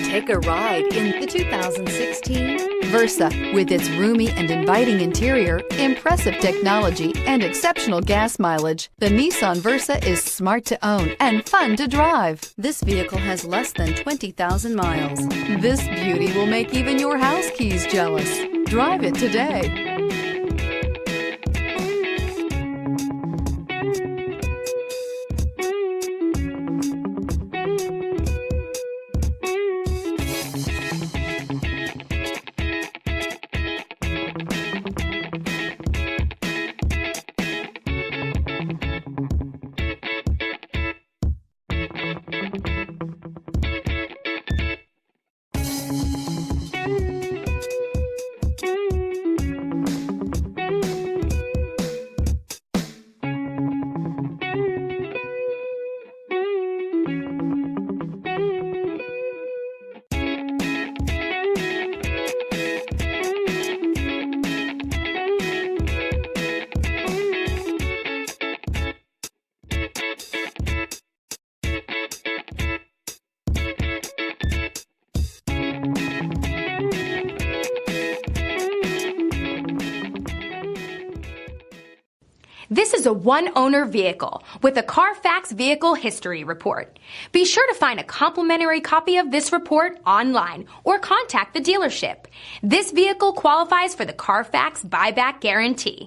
Take a ride in the 2016 Versa. With its roomy and inviting interior, impressive technology, and exceptional gas mileage, the Nissan Versa is smart to own and fun to drive. This vehicle has less than 20,000 miles. This beauty will make even your house keys jealous. Drive it today. This is a one-owner vehicle with a Carfax Vehicle History Report. Be sure to find a complimentary copy of this report online or contact the dealership. This vehicle qualifies for the Carfax Buyback Guarantee.